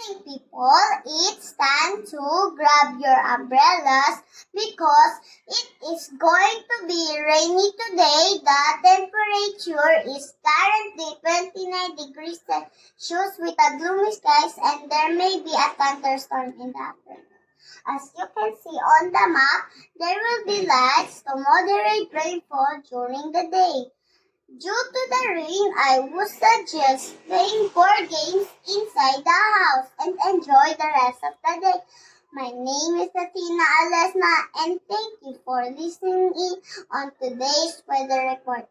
morning, people. It's time to grab your umbrellas because it is going to be rainy today. The temperature is currently 29 degrees Celsius with a gloomy skies, and there may be a thunderstorm in the afternoon. As you can see on the map, there will be lights to moderate rainfall during the day. Due to the rain, I would suggest playing board games inside the house and enjoy the rest of the day. My name is Athena Alesna, and thank you for listening in on today's weather report.